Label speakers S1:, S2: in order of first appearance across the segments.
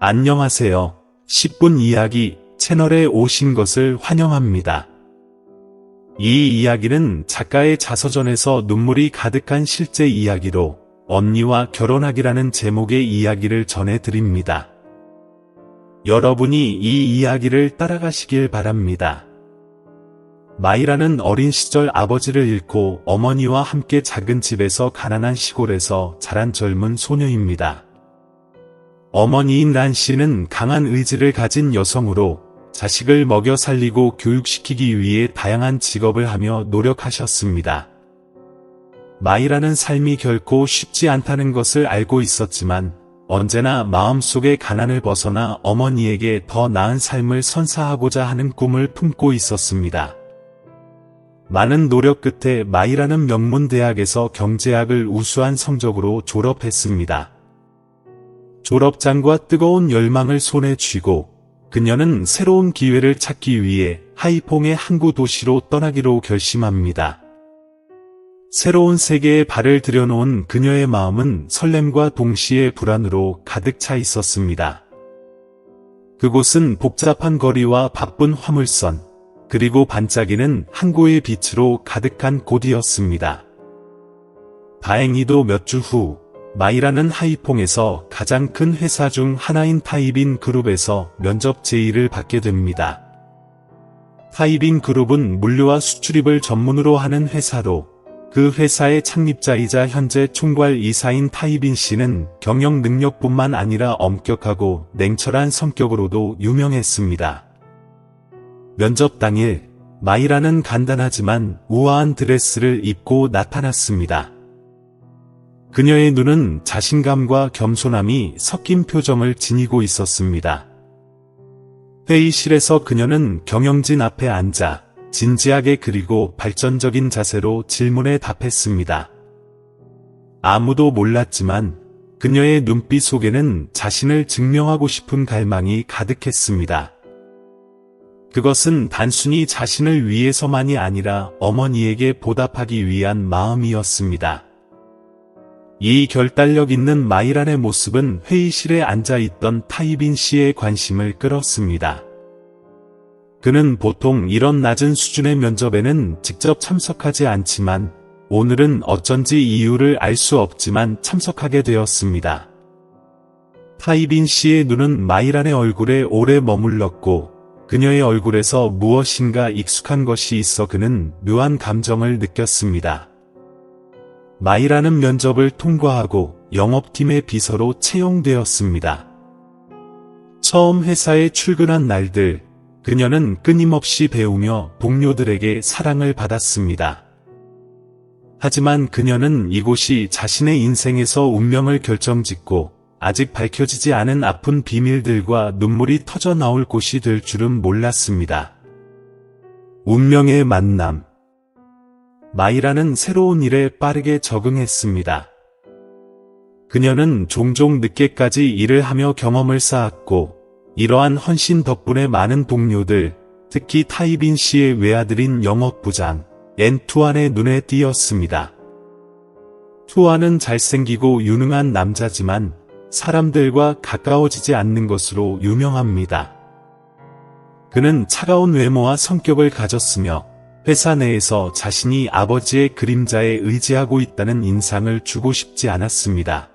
S1: 안녕하세요. 10분 이야기 채널에 오신 것을 환영합니다. 이 이야기는 작가의 자서전에서 눈물이 가득한 실제 이야기로 언니와 결혼하기라는 제목의 이야기를 전해드립니다. 여러분이 이 이야기를 따라가시길 바랍니다. 마이라는 어린 시절 아버지를 잃고 어머니와 함께 작은 집에서 가난한 시골에서 자란 젊은 소녀입니다. 어머니인 란 씨는 강한 의지를 가진 여성으로 자식을 먹여 살리고 교육시키기 위해 다양한 직업을 하며 노력하셨습니다. 마이라는 삶이 결코 쉽지 않다는 것을 알고 있었지만 언제나 마음속의 가난을 벗어나 어머니에게 더 나은 삶을 선사하고자 하는 꿈을 품고 있었습니다. 많은 노력 끝에 마이라는 명문대학에서 경제학을 우수한 성적으로 졸업했습니다. 졸업장과 뜨거운 열망을 손에 쥐고 그녀는 새로운 기회를 찾기 위해 하이퐁의 항구 도시로 떠나기로 결심합니다. 새로운 세계에 발을 들여놓은 그녀의 마음은 설렘과 동시에 불안으로 가득 차 있었습니다. 그곳은 복잡한 거리와 바쁜 화물선, 그리고 반짝이는 항구의 빛으로 가득한 곳이었습니다. 다행히도 몇 주 후, 마이라는 하이퐁에서 가장 큰 회사 중 하나인 타이빈 그룹에서 면접 제의를 받게 됩니다. 타이빈 그룹은 물류와 수출입을 전문으로 하는 회사로 그 회사의 창립자이자 현재 총괄 이사인 타이빈 씨는 경영 능력뿐만 아니라 엄격하고 냉철한 성격으로도 유명했습니다. 면접 당일, 마이라는 간단하지만 우아한 드레스를 입고 나타났습니다. 그녀의 눈은 자신감과 겸손함이 섞인 표정을 지니고 있었습니다. 회의실에서 그녀는 경영진 앞에 앉아 진지하게 그리고 발전적인 자세로 질문에 답했습니다. 아무도 몰랐지만 그녀의 눈빛 속에는 자신을 증명하고 싶은 갈망이 가득했습니다. 그것은 단순히 자신을 위해서만이 아니라 어머니에게 보답하기 위한 마음이었습니다. 이 결단력 있는 마이란의 모습은 회의실에 앉아있던 타이빈 씨의 관심을 끌었습니다. 그는 보통 이런 낮은 수준의 면접에는 직접 참석하지 않지만 오늘은 어쩐지 이유를 알 수 없지만 참석하게 되었습니다. 타이빈 씨의 눈은 마이란의 얼굴에 오래 머물렀고 그녀의 얼굴에서 무엇인가 익숙한 것이 있어 그는 묘한 감정을 느꼈습니다. 마이라는 면접을 통과하고 영업팀의 비서로 채용되었습니다. 처음 회사에 출근한 날들, 그녀는 끊임없이 배우며 동료들에게 사랑을 받았습니다. 하지만 그녀는 이곳이 자신의 인생에서 운명을 결정짓고 아직 밝혀지지 않은 아픈 비밀들과 눈물이 터져 나올 곳이 될 줄은 몰랐습니다. 운명의 만남. 마이라는 새로운 일에 빠르게 적응했습니다. 그녀는 종종 늦게까지 일을 하며 경험을 쌓았고 이러한 헌신 덕분에 많은 동료들, 특히 타이빈 씨의 외아들인 영업부장 투안의 눈에 띄었습니다. 투안은 잘생기고 유능한 남자지만 사람들과 가까워지지 않는 것으로 유명합니다. 그는 차가운 외모와 성격을 가졌으며 회사 내에서 자신이 아버지의 그림자에 의지하고 있다는 인상을 주고 싶지 않았습니다.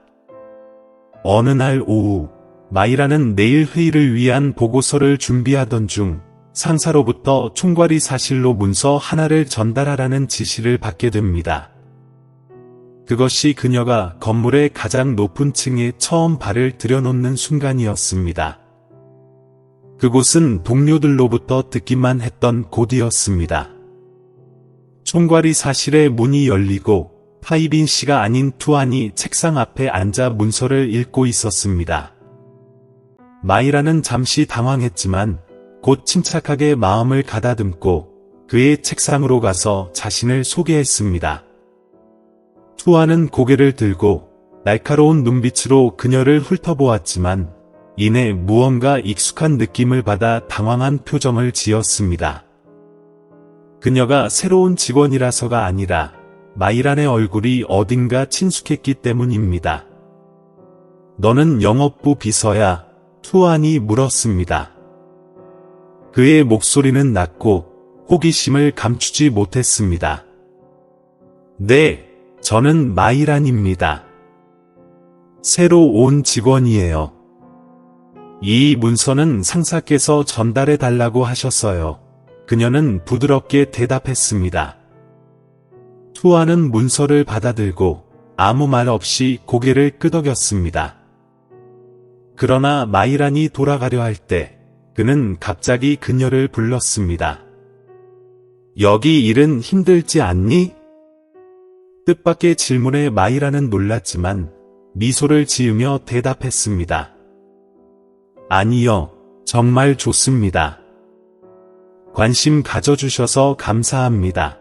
S1: 어느 날 오후, 마이라는 내일 회의를 위한 보고서를 준비하던 중 상사로부터 총괄이 사실로 문서 하나를 전달하라는 지시를 받게 됩니다. 그것이 그녀가 건물의 가장 높은 층에 처음 발을 들여놓는 순간이었습니다. 그곳은 동료들로부터 듣기만 했던 곳이었습니다. 총괄이 사실의 문이 열리고 타이빈 씨가 아닌 투안이 책상 앞에 앉아 문서를 읽고 있었습니다. 마이라는 잠시 당황했지만 곧 침착하게 마음을 가다듬고 그의 책상으로 가서 자신을 소개했습니다. 투안은 고개를 들고 날카로운 눈빛으로 그녀를 훑어보았지만 이내 무언가 익숙한 느낌을 받아 당황한 표정을 지었습니다. 그녀가 새로운 직원이라서가 아니라 마이란의 얼굴이 어딘가 친숙했기 때문입니다. 너는 영업부 비서야. 투안이 물었습니다. 그의 목소리는 낮고 호기심을 감추지 못했습니다. 네, 저는 마이란입니다. 새로 온 직원이에요. 이 문서는 상사께서 전달해 달라고 하셨어요. 그녀는 부드럽게 대답했습니다. 투안은 문서를 받아들고 아무 말 없이 고개를 끄덕였습니다. 그러나 마이란이 돌아가려 할 때 그는 갑자기 그녀를 불렀습니다. 여기 일은 힘들지 않니? 뜻밖의 질문에 마이란은 놀랐지만 미소를 지으며 대답했습니다. 아니요, 정말 좋습니다. 관심 가져주셔서 감사합니다.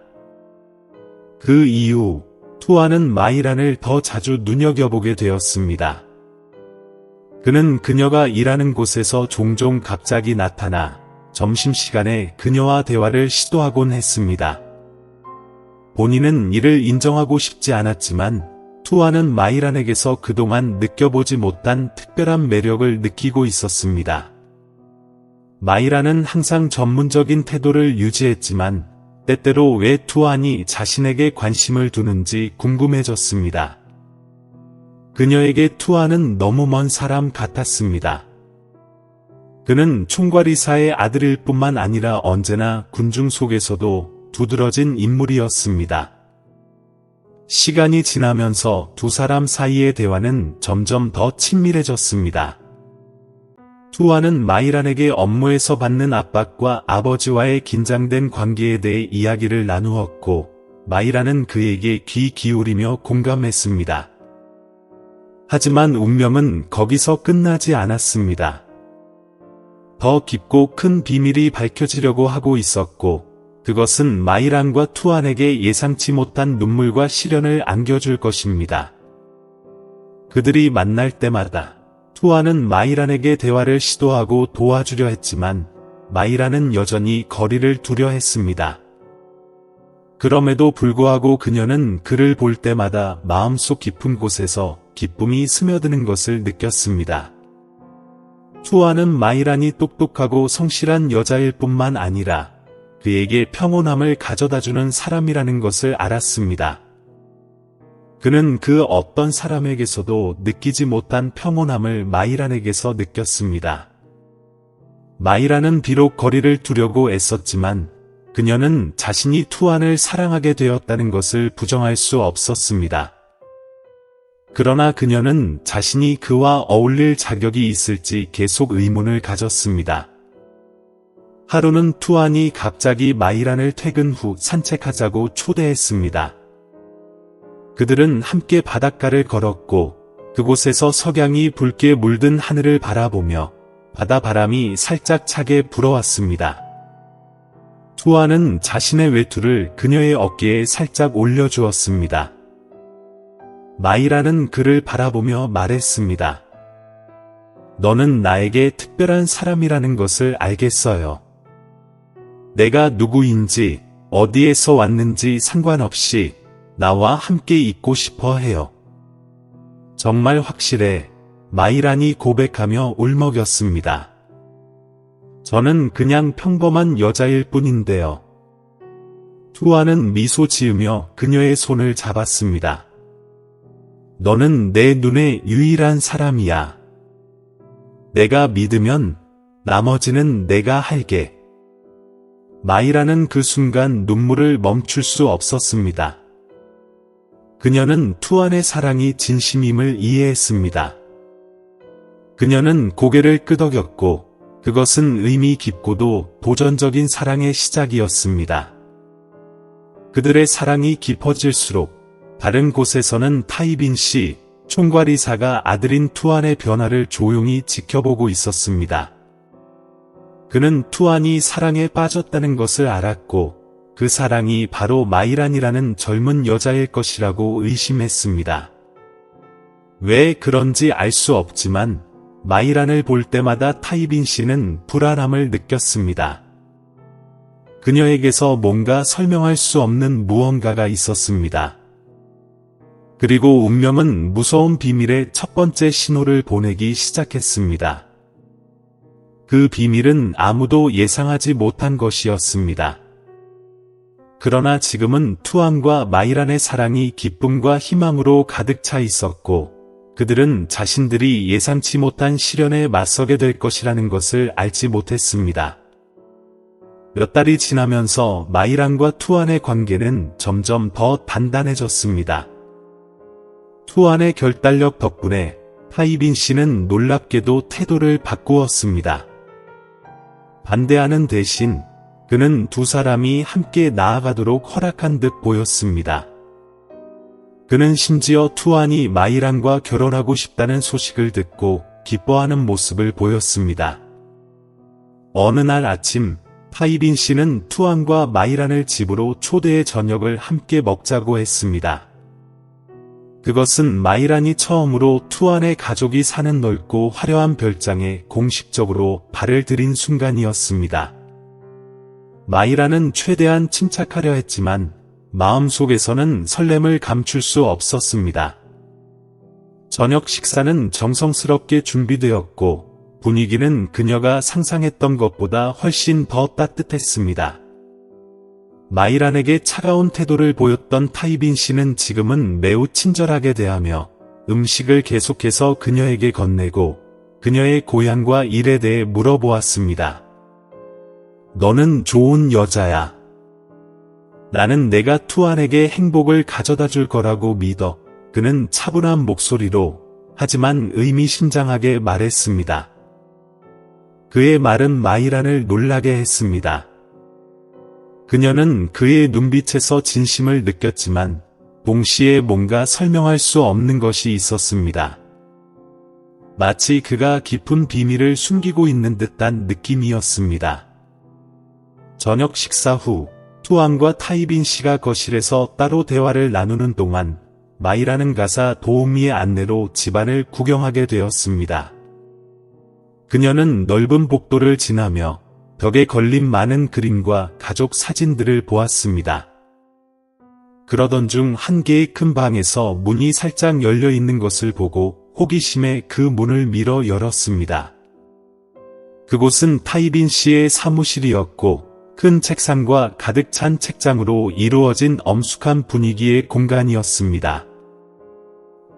S1: 그 이후 투안은 마이란을 더 자주 눈여겨보게 되었습니다. 그는 그녀가 일하는 곳에서 종종 갑자기 나타나 점심시간에 그녀와 대화를 시도하곤 했습니다. 본인은 이를 인정하고 싶지 않았지만 투안은 마이란에게서 그동안 느껴보지 못한 특별한 매력을 느끼고 있었습니다. 마이란은 항상 전문적인 태도를 유지했지만 때때로 왜 투안이 자신에게 관심을 두는지 궁금해졌습니다. 그녀에게 투안은 너무 먼 사람 같았습니다. 그는 총괄이사의 아들일 뿐만 아니라 언제나 군중 속에서도 두드러진 인물이었습니다. 시간이 지나면서 두 사람 사이의 대화는 점점 더 친밀해졌습니다. 투안은 마이란에게 업무에서 받는 압박과 아버지와의 긴장된 관계에 대해 이야기를 나누었고, 마이란은 그에게 귀 기울이며 공감했습니다. 하지만 운명은 거기서 끝나지 않았습니다. 더 깊고 큰 비밀이 밝혀지려고 하고 있었고, 그것은 마이란과 투안에게 예상치 못한 눈물과 시련을 안겨줄 것입니다. 그들이 만날 때마다 투안은 마이란에게 대화를 시도하고 도와주려 했지만 마이란은 여전히 거리를 두려 했습니다. 그럼에도 불구하고 그녀는 그를 볼 때마다 마음속 깊은 곳에서 기쁨이 스며드는 것을 느꼈습니다. 투안은 마이란이 똑똑하고 성실한 여자일 뿐만 아니라 그에게 평온함을 가져다주는 사람이라는 것을 알았습니다. 그는 그 어떤 사람에게서도 느끼지 못한 평온함을 마이란에게서 느꼈습니다. 마이란은 비록 거리를 두려고 애썼지만 그녀는 자신이 투안을 사랑하게 되었다는 것을 부정할 수 없었습니다. 그러나 그녀는 자신이 그와 어울릴 자격이 있을지 계속 의문을 가졌습니다. 하루는 투안이 갑자기 마이란을 퇴근 후 산책하자고 초대했습니다. 그들은 함께 바닷가를 걸었고 그곳에서 석양이 붉게 물든 하늘을 바라보며 바다바람이 살짝 차게 불어왔습니다. 투안은 자신의 외투를 그녀의 어깨에 살짝 올려주었습니다. 마이란은 그를 바라보며 말했습니다. 너는 나에게 특별한 사람이라는 것을 알겠어요. 내가 누구인지 어디에서 왔는지 상관없이 나와 함께 있고 싶어 해요. 정말 확실해. 마이란이 고백하며 울먹였습니다. 저는 그냥 평범한 여자일 뿐인데요. 투안은 미소 지으며 그녀의 손을 잡았습니다. 너는 내 눈에 유일한 사람이야. 내가 믿으면 나머지는 내가 할게. 마이란은 그 순간 눈물을 멈출 수 없었습니다. 그녀는 투안의 사랑이 진심임을 이해했습니다. 그녀는 고개를 끄덕였고 그것은 의미 깊고도 도전적인 사랑의 시작이었습니다. 그들의 사랑이 깊어질수록 다른 곳에서는 타이빈 씨, 총괄이사가 아들인 투안의 변화를 조용히 지켜보고 있었습니다. 그는 투안이 사랑에 빠졌다는 것을 알았고 그 사랑이 바로 마이란이라는 젊은 여자일 것이라고 의심했습니다. 왜 그런지 알 수 없지만 마이란을 볼 때마다 타이빈 씨는 불안함을 느꼈습니다. 그녀에게서 뭔가 설명할 수 없는 무언가가 있었습니다. 그리고 운명은 무서운 비밀의 첫 번째 신호를 보내기 시작했습니다. 그 비밀은 아무도 예상하지 못한 것이었습니다. 그러나 지금은 투안과 마이란의 사랑이 기쁨과 희망으로 가득 차 있었고, 그들은 자신들이 예상치 못한 시련에 맞서게 될 것이라는 것을 알지 못했습니다. 몇 달이 지나면서 마이란과 투안의 관계는 점점 더 단단해졌습니다. 투안의 결단력 덕분에 타이빈 씨는 놀랍게도 태도를 바꾸었습니다. 반대하는 대신 그는 두 사람이 함께 나아가도록 허락한 듯 보였습니다. 그는 심지어 투안이 마이란과 결혼하고 싶다는 소식을 듣고 기뻐하는 모습을 보였습니다. 어느 날 아침, 타이빈 씨는 투안과 마이란을 집으로 초대해 저녁을 함께 먹자고 했습니다. 그것은 마이란이 처음으로 투안의 가족이 사는 넓고 화려한 별장에 공식적으로 발을 들인 순간이었습니다. 마이란은 최대한 침착하려 했지만 마음속에서는 설렘을 감출 수 없었습니다. 저녁 식사는 정성스럽게 준비되었고 분위기는 그녀가 상상했던 것보다 훨씬 더 따뜻했습니다. 마이란에게 차가운 태도를 보였던 타이빈 씨는 지금은 매우 친절하게 대하며 음식을 계속해서 그녀에게 건네고 그녀의 고향과 일에 대해 물어보았습니다. 너는 좋은 여자야. 나는 내가 투안에게 행복을 가져다 줄 거라고 믿어. 그는 차분한 목소리로 하지만 의미심장하게 말했습니다. 그의 말은 마이란을 놀라게 했습니다. 그녀는 그의 눈빛에서 진심을 느꼈지만 동시에 뭔가 설명할 수 없는 것이 있었습니다. 마치 그가 깊은 비밀을 숨기고 있는 듯한 느낌이었습니다. 저녁 식사 후 투안과 타이빈 씨가 거실에서 따로 대화를 나누는 동안 마이란은 가사 도우미의 안내로 집안을 구경하게 되었습니다. 그녀는 넓은 복도를 지나며 벽에 걸린 많은 그림과 가족 사진들을 보았습니다. 그러던 중 한 개의 큰 방에서 문이 살짝 열려 있는 것을 보고 호기심에 그 문을 밀어 열었습니다. 그곳은 타이빈 씨의 사무실이었고 큰 책상과 가득 찬 책장으로 이루어진 엄숙한 분위기의 공간이었습니다.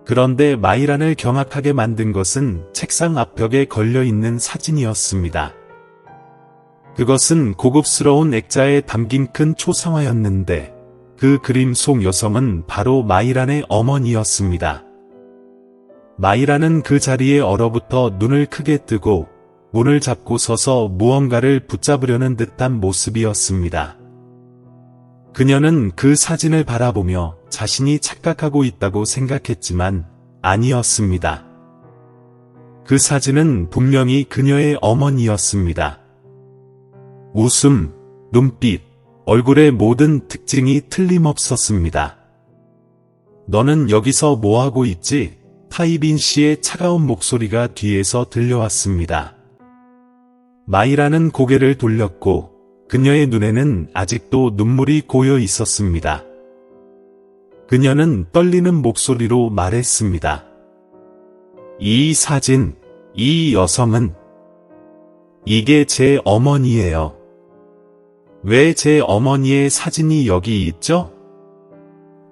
S1: 그런데 마이란을 경악하게 만든 것은 책상 앞벽에 걸려있는 사진이었습니다. 그것은 고급스러운 액자에 담긴 큰 초상화였는데 그 그림 속 여성은 바로 마이란의 어머니였습니다. 마이란은 그 자리에 얼어붙어 눈을 크게 뜨고 문을 잡고 서서 무언가를 붙잡으려는 듯한 모습이었습니다. 그녀는 그 사진을 바라보며 자신이 착각하고 있다고 생각했지만 아니었습니다. 그 사진은 분명히 그녀의 어머니였습니다. 웃음, 눈빛, 얼굴의 모든 특징이 틀림없었습니다. 너는 여기서 뭐하고 있지? 타이빈 씨의 차가운 목소리가 뒤에서 들려왔습니다. 마이란은 고개를 돌렸고 그녀의 눈에는 아직도 눈물이 고여 있었습니다. 그녀는 떨리는 목소리로 말했습니다. 이 사진, 이 여성은 이게 제 어머니예요. 왜 제 어머니의 사진이 여기 있죠?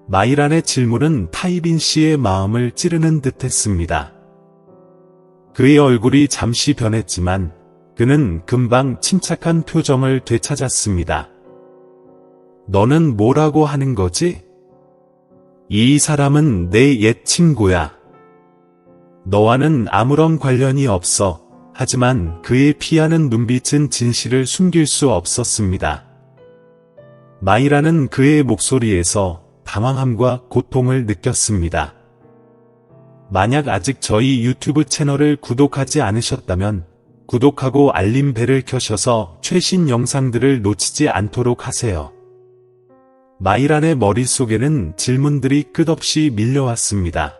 S1: 마이란의 질문은 타이빈 씨의 마음을 찌르는 듯했습니다. 그의 얼굴이 잠시 변했지만 그는 금방 침착한 표정을 되찾았습니다. 너는 뭐라고 하는 거지? 이 사람은 내 옛 친구야. 너와는 아무런 관련이 없어. 하지만 그의 피하는 눈빛은 진실을 숨길 수 없었습니다. 마이라는 그의 목소리에서 당황함과 고통을 느꼈습니다. 만약 아직 저희 유튜브 채널을 구독하지 않으셨다면 구독하고 알림벨을 켜셔서 최신 영상들을 놓치지 않도록 하세요. 마이란의 머릿속에는 질문들이 끝없이 밀려왔습니다.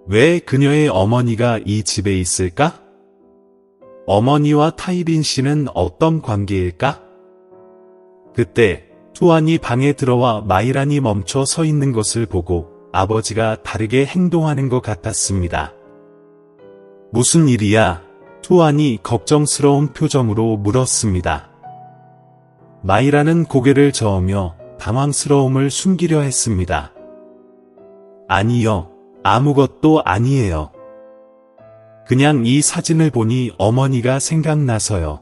S1: 왜 그녀의 어머니가 이 집에 있을까? 어머니와 타이빈 씨는 어떤 관계일까? 그때 투안이 방에 들어와 마이란이 멈춰 서 있는 것을 보고 아버지가 다르게 행동하는 것 같았습니다. 무슨 일이야? 투안이 걱정스러운 표정으로 물었습니다. 마이라는 고개를 저으며 당황스러움을 숨기려 했습니다. 아니요, 아무것도 아니에요. 그냥 이 사진을 보니 어머니가 생각나서요.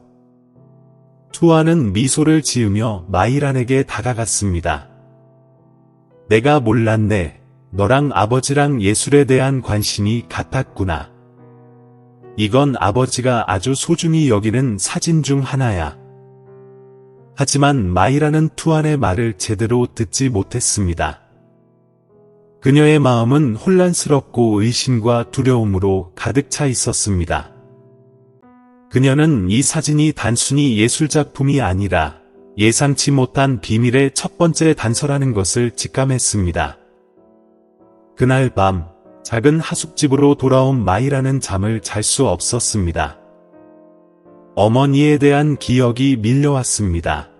S1: 투안은 미소를 지으며 마이란에게 다가갔습니다. 내가 몰랐네. 너랑 아버지랑 예술에 대한 관심이 같았구나. 이건 아버지가 아주 소중히 여기는 사진 중 하나야. 하지만 마이라는 투안의 말을 제대로 듣지 못했습니다. 그녀의 마음은 혼란스럽고 의심과 두려움으로 가득 차 있었습니다. 그녀는 이 사진이 단순히 예술작품이 아니라 예상치 못한 비밀의 첫 번째 단서라는 것을 직감했습니다. 그날 밤, 작은 하숙집으로 돌아온 마이라는 잠을 잘 수 없었습니다. 어머니에 대한 기억이 밀려왔습니다.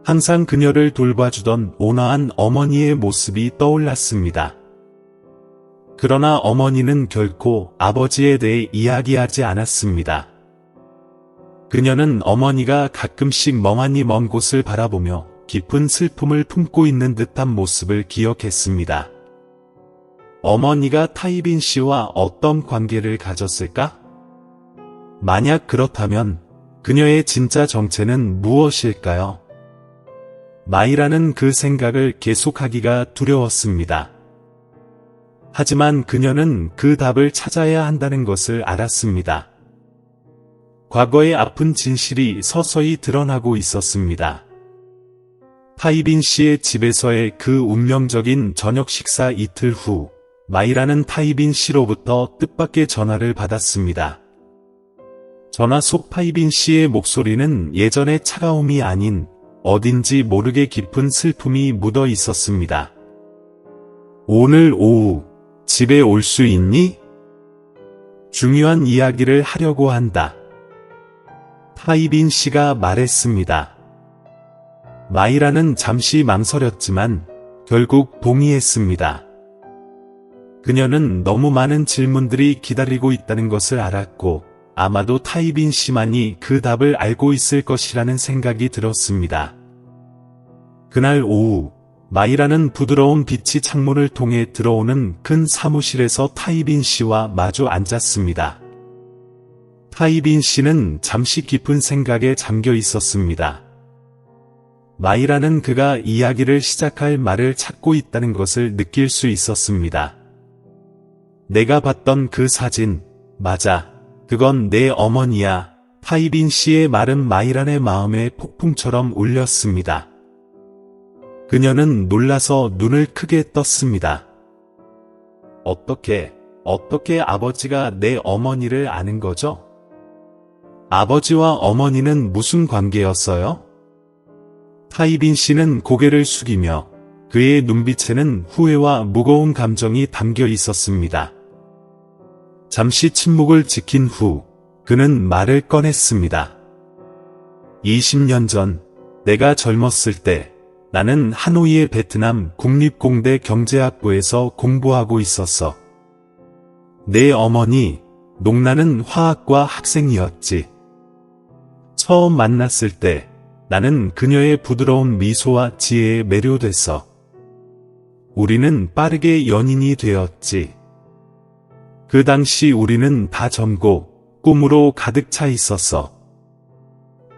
S1: 항상 그녀를 돌봐주던 온화한 어머니의 모습이 떠올랐습니다. 그러나 어머니는 결코 아버지에 대해 이야기하지 않았습니다. 그녀는 어머니가 가끔씩 멍하니 먼 곳을 바라보며 깊은 슬픔을 품고 있는 듯한 모습을 기억했습니다. 어머니가 타이빈 씨와 어떤 관계를 가졌을까? 만약 그렇다면 그녀의 진짜 정체는 무엇일까요? 마이라는 그 생각을 계속하기가 두려웠습니다. 하지만 그녀는 그 답을 찾아야 한다는 것을 알았습니다. 과거의 아픈 진실이 서서히 드러나고 있었습니다. 타이빈 씨의 집에서의 그 운명적인 저녁 식사 이틀 후, 마이라는 타이빈 씨로부터 뜻밖의 전화를 받았습니다. 전화 속 타이빈 씨의 목소리는 예전의 차가움이 아닌 어딘지 모르게 깊은 슬픔이 묻어 있었습니다. 오늘 오후 집에 올 수 있니? 중요한 이야기를 하려고 한다. 타이빈 씨가 말했습니다. 마이라는 잠시 망설였지만 결국 동의했습니다. 그녀는 너무 많은 질문들이 기다리고 있다는 것을 알았고 아마도 타이빈 씨만이 그 답을 알고 있을 것이라는 생각이 들었습니다. 그날 오후 마이라는 부드러운 빛이 창문을 통해 들어오는 큰 사무실에서 타이빈 씨와 마주 앉았습니다. 타이빈 씨는 잠시 깊은 생각에 잠겨 있었습니다. 마이라는 그가 이야기를 시작할 말을 찾고 있다는 것을 느낄 수 있었습니다. 내가 봤던 그 사진, 맞아. 그건 내 어머니야. 타이빈 씨의 말은 마이란의 마음에 폭풍처럼 울렸습니다. 그녀는 놀라서 눈을 크게 떴습니다. 어떻게 아버지가 내 어머니를 아는 거죠? 아버지와 어머니는 무슨 관계였어요? 타이빈 씨는 고개를 숙이며 그의 눈빛에는 후회와 무거운 감정이 담겨 있었습니다. 잠시 침묵을 지킨 후 그는 말을 꺼냈습니다. 20년 전 내가 젊었을 때 나는 하노이의 베트남 국립공대 경제학부에서 공부하고 있었어. 내 어머니 농나는 화학과 학생이었지. 처음 만났을 때 나는 그녀의 부드러운 미소와 지혜에 매료됐어. 우리는 빠르게 연인이 되었지. 그 당시 우리는 다 젊고 꿈으로 가득 차 있었어.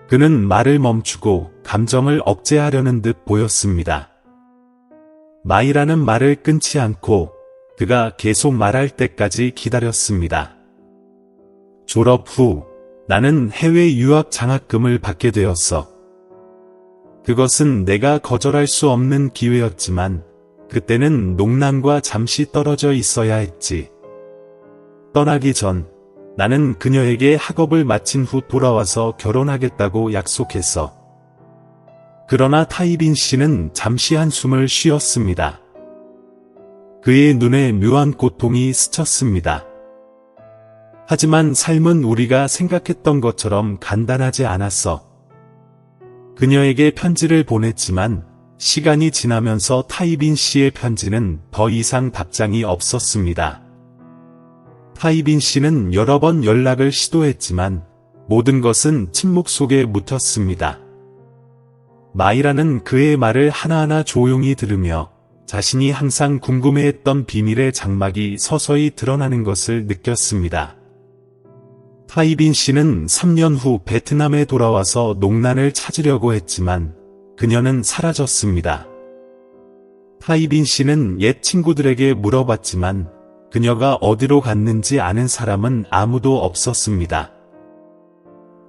S1: 그는 말을 멈추고 감정을 억제하려는 듯 보였습니다. 마이라는 말을 끊지 않고 그가 계속 말할 때까지 기다렸습니다. 졸업 후 나는 해외 유학 장학금을 받게 되었어. 그것은 내가 거절할 수 없는 기회였지만 그때는 농남과 잠시 떨어져 있어야 했지. 떠나기 전 나는 그녀에게 학업을 마친 후 돌아와서 결혼하겠다고 약속했어. 그러나 타이빈 씨는 잠시 한숨을 쉬었습니다. 그의 눈에 묘한 고통이 스쳤습니다. 하지만 삶은 우리가 생각했던 것처럼 간단하지 않았어. 그녀에게 편지를 보냈지만 시간이 지나면서 타이빈 씨의 편지는 더 이상 답장이 없었습니다. 타이빈 씨는 여러 번 연락을 시도했지만 모든 것은 침묵 속에 묻혔습니다. 마이라는 그의 말을 하나하나 조용히 들으며 자신이 항상 궁금해했던 비밀의 장막이 서서히 드러나는 것을 느꼈습니다. 타이빈 씨는 3년 후 베트남에 돌아와서 농난을 찾으려고 했지만 그녀는 사라졌습니다. 타이빈 씨는 옛 친구들에게 물어봤지만 그녀가 어디로 갔는지 아는 사람은 아무도 없었습니다.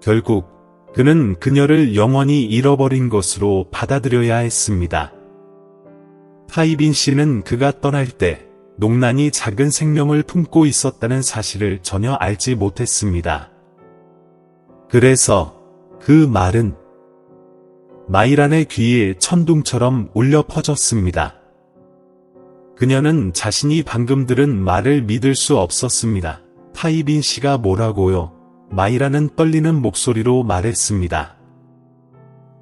S1: 결국 그는 그녀를 영원히 잃어버린 것으로 받아들여야 했습니다. 타이빈 씨는 그가 떠날 때 농난이 작은 생명을 품고 있었다는 사실을 전혀 알지 못했습니다. 그래서 그 말은 마이란의 귀에 천둥처럼 울려 퍼졌습니다. 그녀는 자신이 방금 들은 말을 믿을 수 없었습니다. 타이빈 씨가 뭐라고요? 마이라는 떨리는 목소리로 말했습니다.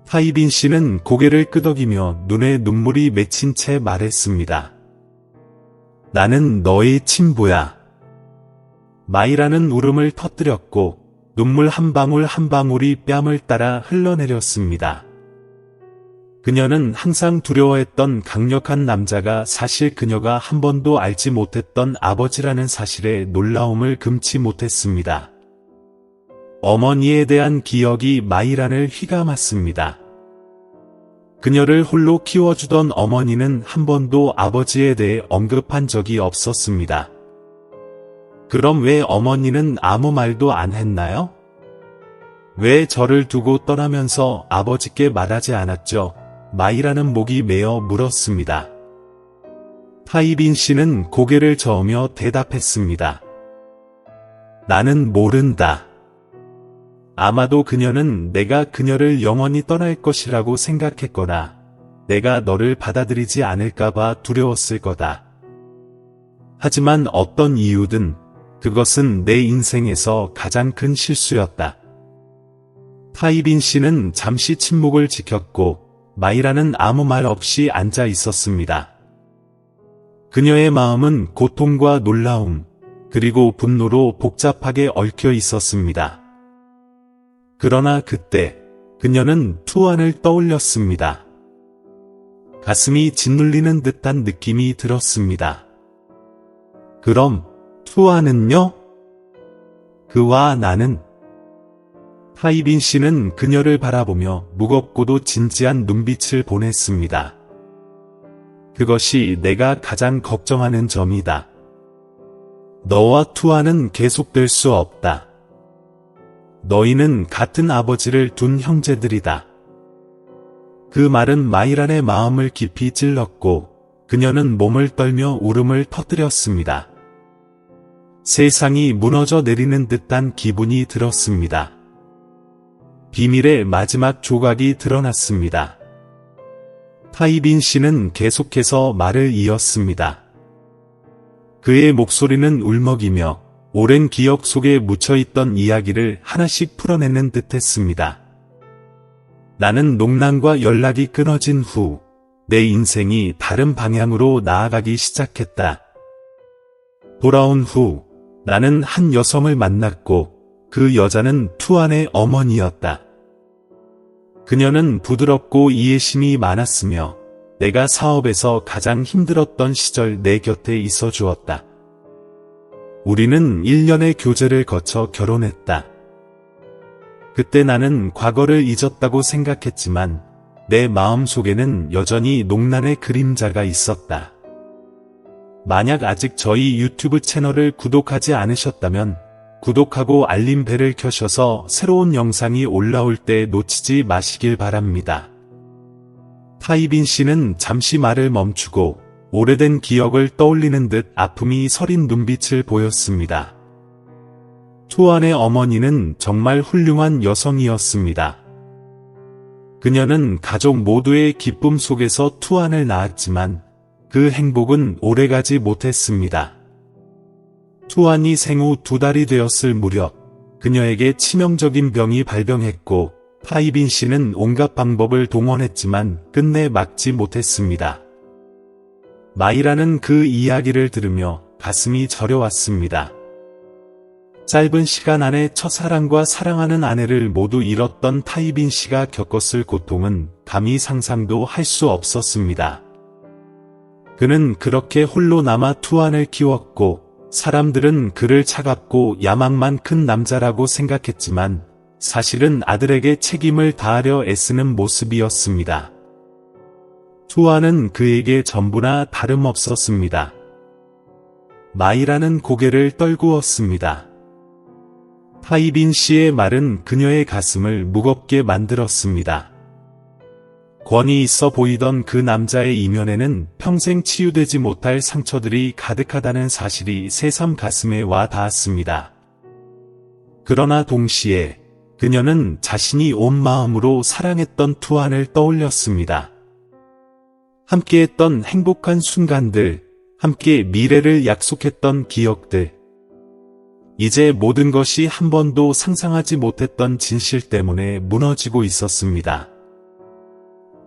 S1: 타이빈 씨는 고개를 끄덕이며 눈에 눈물이 맺힌 채 말했습니다. 나는 너의 친부야. 마이라는 울음을 터뜨렸고 눈물 한 방울 한 방울이 뺨을 따라 흘러내렸습니다. 그녀는 항상 두려워했던 강력한 남자가 사실 그녀가 한 번도 알지 못했던 아버지라는 사실에 놀라움을 금치 못했습니다. 어머니에 대한 기억이 마이란을 휘감았습니다. 그녀를 홀로 키워주던 어머니는 한 번도 아버지에 대해 언급한 적이 없었습니다. 그럼 왜 어머니는 아무 말도 안 했나요? 왜 저를 두고 떠나면서 아버지께 말하지 않았죠? 마이라는 목이 메어 물었습니다. 타이빈 씨는 고개를 저으며 대답했습니다. 나는 모른다. 아마도 그녀는 내가 그녀를 영원히 떠날 것이라고 생각했거나 내가 너를 받아들이지 않을까봐 두려웠을 거다. 하지만 어떤 이유든 그것은 내 인생에서 가장 큰 실수였다. 타이빈 씨는 잠시 침묵을 지켰고 마이라는 아무 말 없이 앉아 있었습니다. 그녀의 마음은 고통과 놀라움, 그리고 분노로 복잡하게 얽혀 있었습니다. 그러나 그때 그녀는 투안을 떠올렸습니다. 가슴이 짓눌리는 듯한 느낌이 들었습니다. 그럼 투안은요? 그와 나는? 타이빈 씨는 그녀를 바라보며 무겁고도 진지한 눈빛을 보냈습니다. 그것이 내가 가장 걱정하는 점이다. 너와 투안은 계속될 수 없다. 너희는 같은 아버지를 둔 형제들이다. 그 말은 마이란의 마음을 깊이 찔렀고 그녀는 몸을 떨며 울음을 터뜨렸습니다. 세상이 무너져 내리는 듯한 기분이 들었습니다. 비밀의 마지막 조각이 드러났습니다. 타이빈 씨는 계속해서 말을 이었습니다. 그의 목소리는 울먹이며 오랜 기억 속에 묻혀있던 이야기를 하나씩 풀어내는 듯했습니다. 나는 농난과 연락이 끊어진 후 내 인생이 다른 방향으로 나아가기 시작했다. 돌아온 후 나는 한 여성을 만났고 그 여자는 투안의 어머니였다. 그녀는 부드럽고 이해심이 많았으며 내가 사업에서 가장 힘들었던 시절 내 곁에 있어 주었다. 우리는 1년의 교제를 거쳐 결혼했다. 그때 나는 과거를 잊었다고 생각했지만 내 마음속에는 여전히 농난의 그림자가 있었다. 만약 아직 저희 유튜브 채널을 구독하지 않으셨다면 구독하고 알림벨을 켜셔서 새로운 영상이 올라올 때 놓치지 마시길 바랍니다. 타이빈 씨는 잠시 말을 멈추고 오래된 기억을 떠올리는 듯 아픔이 서린 눈빛을 보였습니다. 투안의 어머니는 정말 훌륭한 여성이었습니다. 그녀는 가족 모두의 기쁨 속에서 투안을 낳았지만 그 행복은 오래가지 못했습니다. 투안이 생후 2달이 되었을 무렵 그녀에게 치명적인 병이 발병했고 타이빈 씨는 온갖 방법을 동원했지만 끝내 막지 못했습니다. 마이라는 그 이야기를 들으며 가슴이 저려왔습니다. 짧은 시간 안에 첫사랑과 사랑하는 아내를 모두 잃었던 타이빈 씨가 겪었을 고통은 감히 상상도 할 수 없었습니다. 그는 그렇게 홀로 남아 투안을 키웠고 사람들은 그를 차갑고 야망만 큰 남자라고 생각했지만 사실은 아들에게 책임을 다하려 애쓰는 모습이었습니다. 투안은 그에게 전부나 다름없었습니다. 마이라는 고개를 떨구었습니다. 타이빈 씨의 말은 그녀의 가슴을 무겁게 만들었습니다. 권위 있어 보이던 그 남자의 이면에는 평생 치유되지 못할 상처들이 가득하다는 사실이 새삼 가슴에 와 닿았습니다. 그러나 동시에 그녀는 자신이 온 마음으로 사랑했던 투안을 떠올렸습니다. 함께했던 행복한 순간들, 함께 미래를 약속했던 기억들. 이제 모든 것이 한 번도 상상하지 못했던 진실 때문에 무너지고 있었습니다.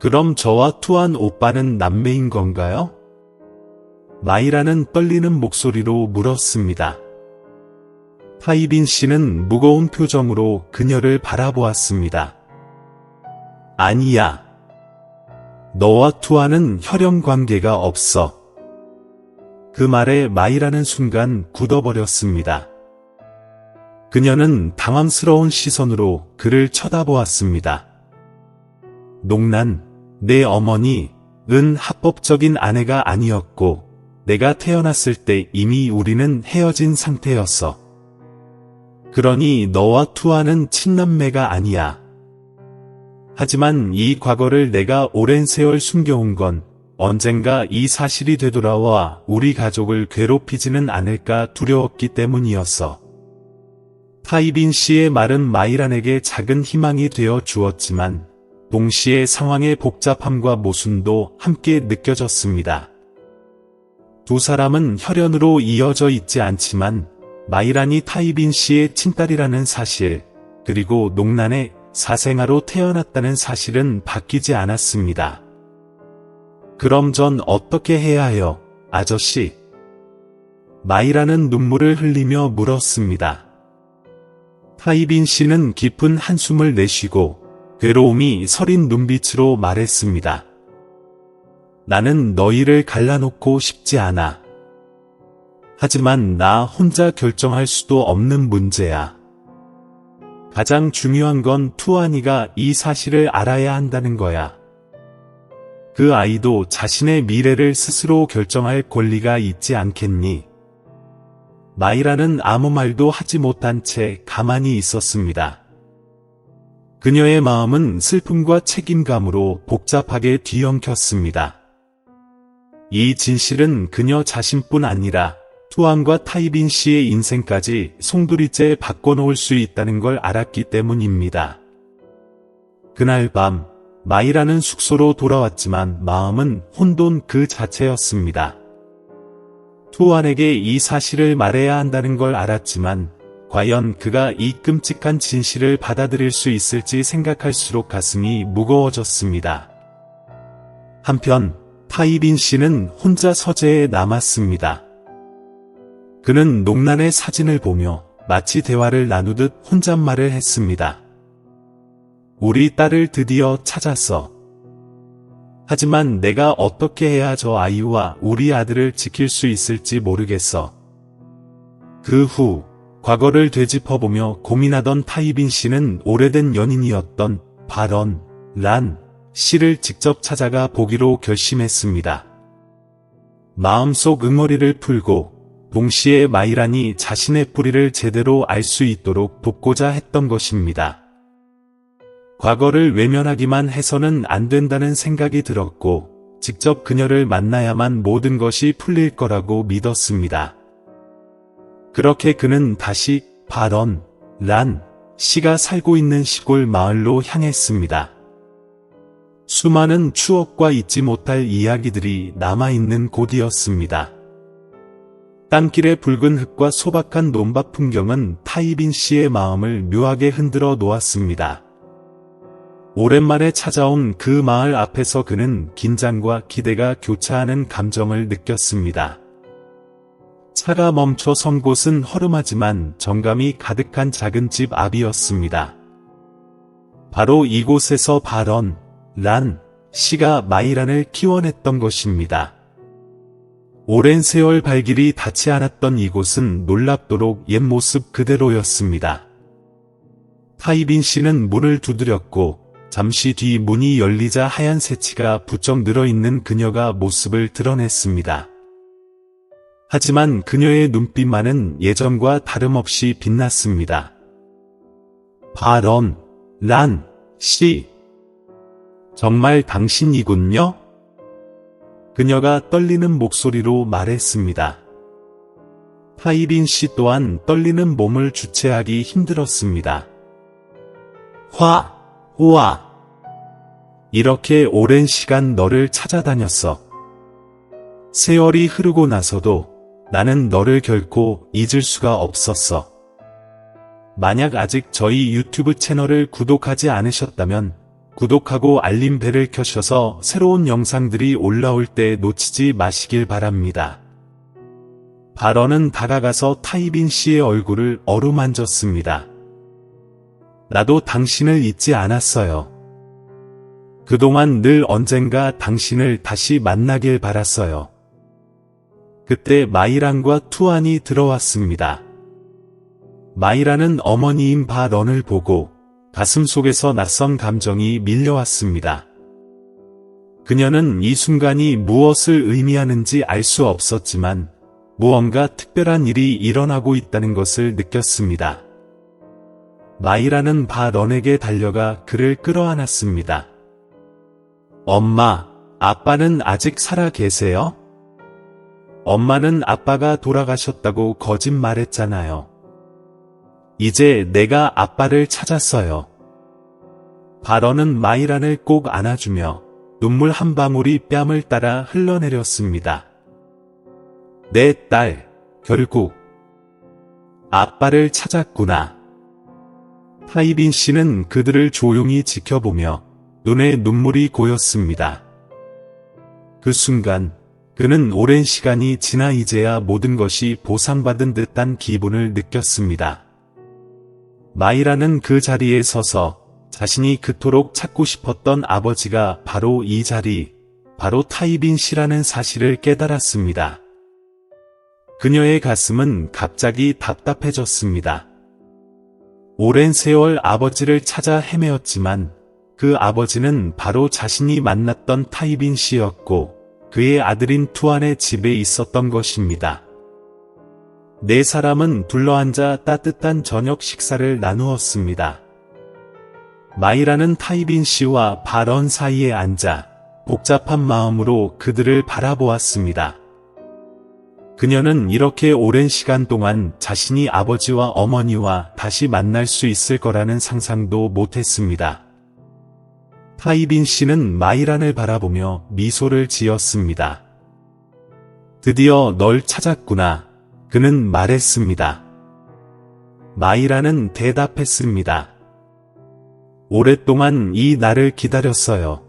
S1: 그럼 저와 투안 오빠는 남매인 건가요? 마이라는 떨리는 목소리로 물었습니다. 타이빈 씨는 무거운 표정으로 그녀를 바라보았습니다. 아니야. 너와 투안은 혈연 관계가 없어. 그 말에 마이라는 순간 굳어버렸습니다. 그녀는 당황스러운 시선으로 그를 쳐다보았습니다. 농난, 내 어머니, 은 합법적인 아내가 아니었고 내가 태어났을 때 이미 우리는 헤어진 상태였어. 그러니 너와 투안은 친남매가 아니야. 하지만 이 과거를 내가 오랜 세월 숨겨온 건 언젠가 이 사실이 되돌아와 우리 가족을 괴롭히지는 않을까 두려웠기 때문이었어. 타이빈 씨의 말은 마이란에게 작은 희망이 되어 주었지만 동시에 상황의 복잡함과 모순도 함께 느껴졌습니다. 두 사람은 혈연으로 이어져 있지 않지만 마이란이 타이빈 씨의 친딸이라는 사실, 그리고 농난의 사생아로 태어났다는 사실은 바뀌지 않았습니다. 그럼 전 어떻게 해야 해요, 아저씨? 마이란은 눈물을 흘리며 물었습니다. 타이빈 씨는 깊은 한숨을 내쉬고 괴로움이 서린 눈빛으로 말했습니다. 나는 너희를 갈라놓고 싶지 않아. 하지만 나 혼자 결정할 수도 없는 문제야. 가장 중요한 건 투안이가 이 사실을 알아야 한다는 거야. 그 아이도 자신의 미래를 스스로 결정할 권리가 있지 않겠니? 마이라는 아무 말도 하지 못한 채 가만히 있었습니다. 그녀의 마음은 슬픔과 책임감으로 복잡하게 뒤엉켰습니다. 이 진실은 그녀 자신뿐 아니라 투안과 타이빈 씨의 인생까지 송두리째 바꿔놓을 수 있다는 걸 알았기 때문입니다. 그날 밤, 마이라는 숙소로 돌아왔지만 마음은 혼돈 그 자체였습니다. 투안에게 이 사실을 말해야 한다는 걸 알았지만 과연 그가 이 끔찍한 진실을 받아들일 수 있을지 생각할수록 가슴이 무거워졌습니다. 한편 타이빈 씨는 혼자 서재에 남았습니다. 그는 농난의 사진을 보며 마치 대화를 나누듯 혼잣말을 했습니다. 우리 딸을 드디어 찾았어. 하지만 내가 어떻게 해야 저 아이와 우리 아들을 지킬 수 있을지 모르겠어. 그 후 과거를 되짚어보며 고민하던 타이빈 씨는 오래된 연인이었던 바런 란 씨를 직접 찾아가 보기로 결심했습니다. 마음속 응어리를 풀고 동시에 마이란이 자신의 뿌리를 제대로 알 수 있도록 돕고자 했던 것입니다. 과거를 외면하기만 해서는 안 된다는 생각이 들었고 직접 그녀를 만나야만 모든 것이 풀릴 거라고 믿었습니다. 그렇게 그는 다시 바런 란 씨가 살고 있는 시골 마을로 향했습니다. 수많은 추억과 잊지 못할 이야기들이 남아있는 곳이었습니다. 땅길의 붉은 흙과 소박한 논밭 풍경은 타이빈 씨의 마음을 묘하게 흔들어 놓았습니다. 오랜만에 찾아온 그 마을 앞에서 그는 긴장과 기대가 교차하는 감정을 느꼈습니다. 차가 멈춰 선 곳은 허름하지만 정감이 가득한 작은 집 앞이었습니다. 바로 이곳에서 바런, 란, 씨가 마이란을 키워냈던 것입니다. 오랜 세월 발길이 닿지 않았던 이곳은 놀랍도록 옛 모습 그대로였습니다. 타이빈 씨는 문을 두드렸고 잠시 뒤 문이 열리자 하얀 새치가 부쩍 늘어있는 그녀가 모습을 드러냈습니다. 하지만 그녀의 눈빛만은 예전과 다름없이 빛났습니다. 바런, 란, 씨. 정말 당신이군요? 그녀가 떨리는 목소리로 말했습니다. 타이빈 씨 또한 떨리는 몸을 주체하기 힘들었습니다. 우와. 이렇게 오랜 시간 너를 찾아다녔어. 세월이 흐르고 나서도 나는 너를 결코 잊을 수가 없었어. 만약 아직 저희 유튜브 채널을 구독하지 않으셨다면 구독하고 알림벨을 켜셔서 새로운 영상들이 올라올 때 놓치지 마시길 바랍니다. 바런은 다가가서 타이빈 씨의 얼굴을 어루만졌습니다. 나도 당신을 잊지 않았어요. 그동안 늘 언젠가 당신을 다시 만나길 바랐어요. 그때 마이란과 투안이 들어왔습니다. 마이란은 어머니인 바런을 보고 가슴속에서 낯선 감정이 밀려왔습니다. 그녀는 이 순간이 무엇을 의미하는지 알 수 없었지만 무언가 특별한 일이 일어나고 있다는 것을 느꼈습니다. 마이란은 바런에게 달려가 그를 끌어안았습니다. 엄마, 아빠는 아직 살아 계세요? 엄마는 아빠가 돌아가셨다고 거짓말했잖아요. 이제 내가 아빠를 찾았어요. 바런은 마이란을 꼭 안아주며 눈물 한 방울이 뺨을 따라 흘러내렸습니다. 내 딸, 결국 아빠를 찾았구나. 타이빈 씨는 그들을 조용히 지켜보며 눈에 눈물이 고였습니다. 그 순간 그는 오랜 시간이 지나 이제야 모든 것이 보상받은 듯한 기분을 느꼈습니다. 마이라는 그 자리에 서서 자신이 그토록 찾고 싶었던 아버지가 바로 이 자리, 바로 타이빈 씨라는 사실을 깨달았습니다. 그녀의 가슴은 갑자기 답답해졌습니다. 오랜 세월 아버지를 찾아 헤매었지만 그 아버지는 바로 자신이 만났던 타이빈 씨였고 그의 아들인 투안의 집에 있었던 것입니다. 네 사람은 둘러앉아 따뜻한 저녁 식사를 나누었습니다. 마이라는 타이빈 씨와 바런 사이에 앉아 복잡한 마음으로 그들을 바라보았습니다. 그녀는 이렇게 오랜 시간 동안 자신이 아버지와 어머니와 다시 만날 수 있을 거라는 상상도 못했습니다. 타이빈 씨는 마이란을 바라보며 미소를 지었습니다. 드디어 널 찾았구나. 그는 말했습니다. 마이란은 대답했습니다. 오랫동안 이 날을 기다렸어요.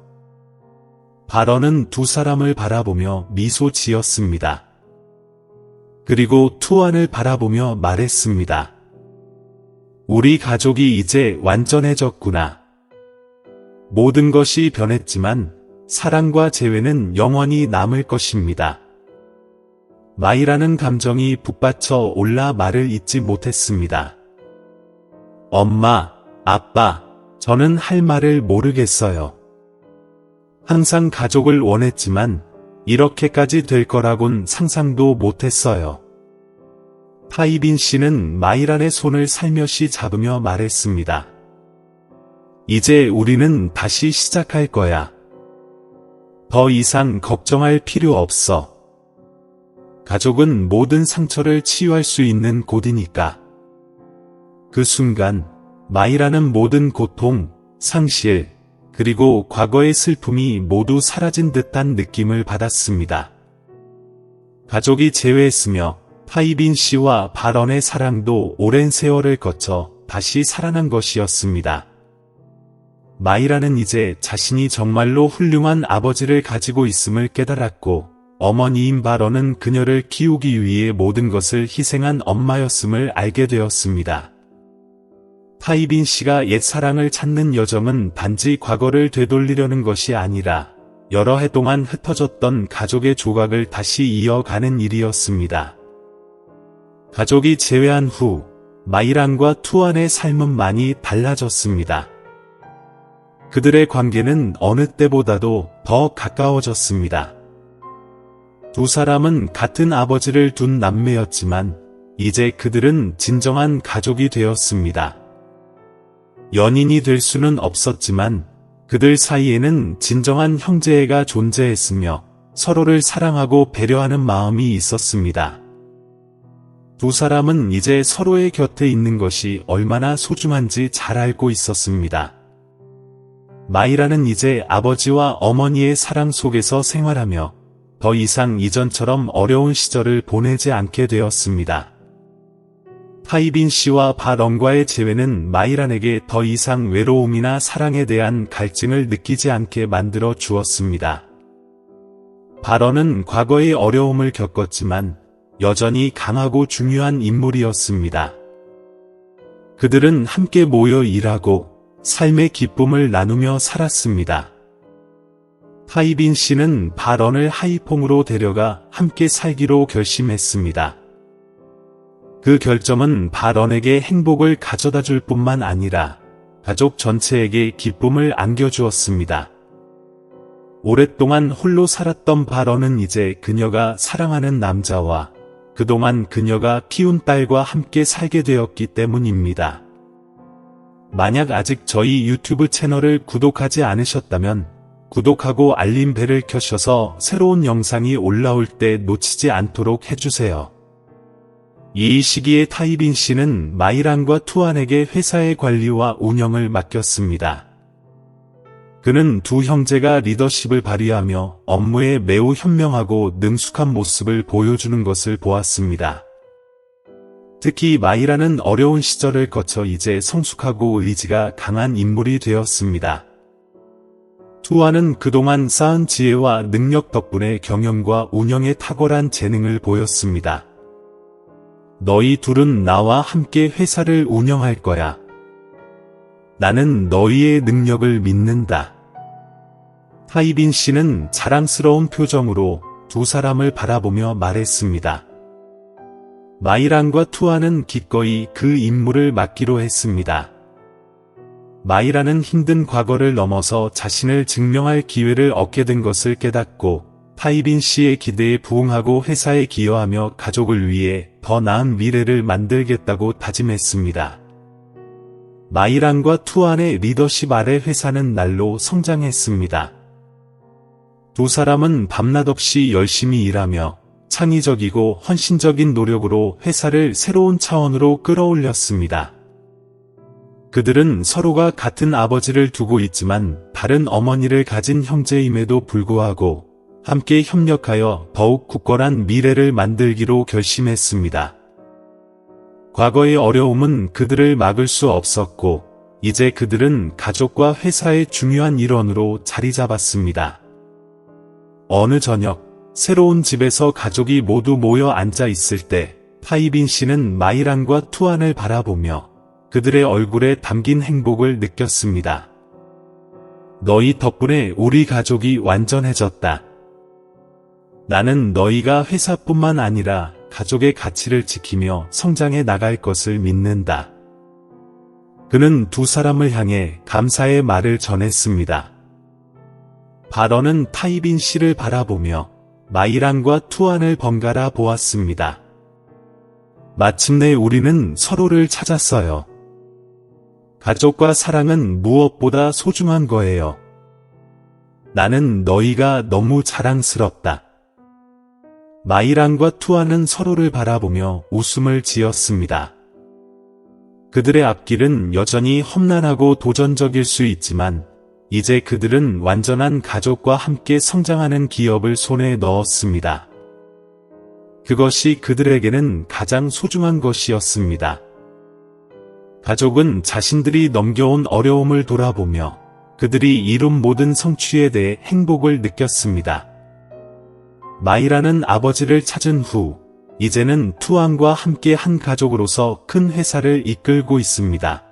S1: 바런은 두 사람을 바라보며 미소 지었습니다. 그리고 투안을 바라보며 말했습니다. 우리 가족이 이제 완전해졌구나. 모든 것이 변했지만 사랑과 재회는 영원히 남을 것입니다. 마이라는 감정이 북받쳐 올라 말을 잇지 못했습니다. 엄마, 아빠, 저는 할 말을 모르겠어요. 항상 가족을 원했지만 이렇게까지 될 거라곤 상상도 못했어요. 타이빈 씨는 마이란의 손을 살며시 잡으며 말했습니다. 이제 우리는 다시 시작할 거야. 더 이상 걱정할 필요 없어. 가족은 모든 상처를 치유할 수 있는 곳이니까. 그 순간 마이라는 모든 고통, 상실, 그리고 과거의 슬픔이 모두 사라진 듯한 느낌을 받았습니다. 가족이 재회했으며 타이빈 씨와 바런의 사랑도 오랜 세월을 거쳐 다시 살아난 것이었습니다. 마이라는 이제 자신이 정말로 훌륭한 아버지를 가지고 있음을 깨달았고 어머니인 바런은 그녀를 키우기 위해 모든 것을 희생한 엄마였음을 알게 되었습니다. 타이빈 씨가 옛 사랑을 찾는 여정은 단지 과거를 되돌리려는 것이 아니라 여러 해 동안 흩어졌던 가족의 조각을 다시 이어가는 일이었습니다. 가족이 재회한 후 마이란과 투안의 삶은 많이 달라졌습니다. 그들의 관계는 어느 때보다도 더 가까워졌습니다. 두 사람은 같은 아버지를 둔 남매였지만 이제 그들은 진정한 가족이 되었습니다. 연인이 될 수는 없었지만 그들 사이에는 진정한 형제애가 존재했으며 서로를 사랑하고 배려하는 마음이 있었습니다. 두 사람은 이제 서로의 곁에 있는 것이 얼마나 소중한지 잘 알고 있었습니다. 마이라는 이제 아버지와 어머니의 사랑 속에서 생활하며 더 이상 이전처럼 어려운 시절을 보내지 않게 되었습니다. 타이빈 씨와 바런과의 재회는 마이란에게 더 이상 외로움이나 사랑에 대한 갈증을 느끼지 않게 만들어 주었습니다. 바런은 과거의 어려움을 겪었지만 여전히 강하고 중요한 인물이었습니다. 그들은 함께 모여 일하고 삶의 기쁨을 나누며 살았습니다. 타이빈 씨는 바런을 하이퐁으로 데려가 함께 살기로 결심했습니다. 그 결정은 바런에게 행복을 가져다 줄 뿐만 아니라 가족 전체에게 기쁨을 안겨주었습니다. 오랫동안 홀로 살았던 바런은 이제 그녀가 사랑하는 남자와 그동안 그녀가 키운 딸과 함께 살게 되었기 때문입니다. 만약 아직 저희 유튜브 채널을 구독하지 않으셨다면 구독하고 알림벨을 켜셔서 새로운 영상이 올라올 때 놓치지 않도록 해주세요. 이 시기에 타이빈 씨는 마이란과 투안에게 회사의 관리와 운영을 맡겼습니다. 그는 두 형제가 리더십을 발휘하며 업무에 매우 현명하고 능숙한 모습을 보여주는 것을 보았습니다. 특히 마이란은 어려운 시절을 거쳐 이제 성숙하고 의지가 강한 인물이 되었습니다. 투안은 그동안 쌓은 지혜와 능력 덕분에 경영과 운영에 탁월한 재능을 보였습니다. 너희 둘은 나와 함께 회사를 운영할 거야. 나는 너희의 능력을 믿는다. 타이빈 씨는 자랑스러운 표정으로 두 사람을 바라보며 말했습니다. 마이란과 투안은 기꺼이 그 임무를 맡기로 했습니다. 마이란은 힘든 과거를 넘어서 자신을 증명할 기회를 얻게 된 것을 깨닫고 타이빈 씨의 기대에 부응하고 회사에 기여하며 가족을 위해 더 나은 미래를 만들겠다고 다짐했습니다. 마이란과 투안의 리더십 아래 회사는 날로 성장했습니다. 두 사람은 밤낮 없이 열심히 일하며 창의적이고 헌신적인 노력으로 회사를 새로운 차원으로 끌어올렸습니다. 그들은 서로가 같은 아버지를 두고 있지만 다른 어머니를 가진 형제임에도 불구하고 함께 협력하여 더욱 굳건한 미래를 만들기로 결심했습니다. 과거의 어려움은 그들을 막을 수 없었고 이제 그들은 가족과 회사의 중요한 일원으로 자리 잡았습니다. 어느 저녁 새로운 집에서 가족이 모두 모여 앉아 있을 때 타이빈 씨는 마이란과 투안을 바라보며 그들의 얼굴에 담긴 행복을 느꼈습니다. 너희 덕분에 우리 가족이 완전해졌다. 나는 너희가 회사뿐만 아니라 가족의 가치를 지키며 성장해 나갈 것을 믿는다. 그는 두 사람을 향해 감사의 말을 전했습니다. 바런은 타이빈 씨를 바라보며 마이란과 투안을 번갈아 보았습니다. 마침내 우리는 서로를 찾았어요. 가족과 사랑은 무엇보다 소중한 거예요. 나는 너희가 너무 자랑스럽다. 마이란과 투안은 서로를 바라보며 웃음을 지었습니다. 그들의 앞길은 여전히 험난하고 도전적일 수 있지만 이제 그들은 완전한 가족과 함께 성장하는 기업을 손에 넣었습니다. 그것이 그들에게는 가장 소중한 것이었습니다. 가족은 자신들이 넘겨온 어려움을 돌아보며 그들이 이룬 모든 성취에 대해 행복을 느꼈습니다. 마이라는 아버지를 찾은 후 이제는 투안과 함께 한 가족으로서 큰 회사를 이끌고 있습니다.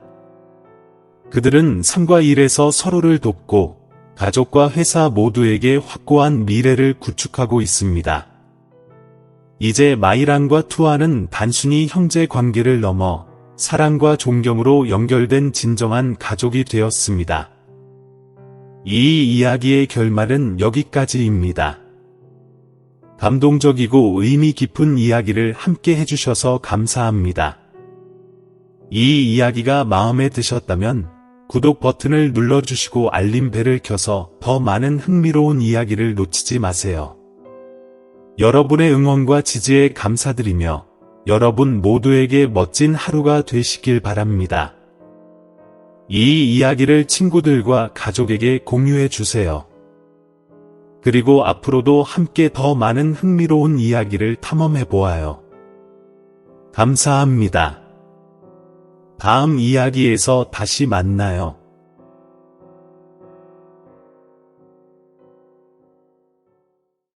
S1: 그들은 삶과 일에서 서로를 돕고 가족과 회사 모두에게 확고한 미래를 구축하고 있습니다. 이제 마이랑과 투안은 단순히 형제 관계를 넘어 사랑과 존경으로 연결된 진정한 가족이 되었습니다. 이 이야기의 결말은 여기까지입니다. 감동적이고 의미 깊은 이야기를 함께 해주셔서 감사합니다. 이 이야기가 마음에 드셨다면 구독 버튼을 눌러주시고 알림벨을 켜서 더 많은 흥미로운 이야기를 놓치지 마세요. 여러분의 응원과 지지에 감사드리며 여러분 모두에게 멋진 하루가 되시길 바랍니다. 이 이야기를 친구들과 가족에게 공유해 주세요. 그리고 앞으로도 함께 더 많은 흥미로운 이야기를 탐험해 보아요. 감사합니다. 다음 이야기에서 다시 만나요.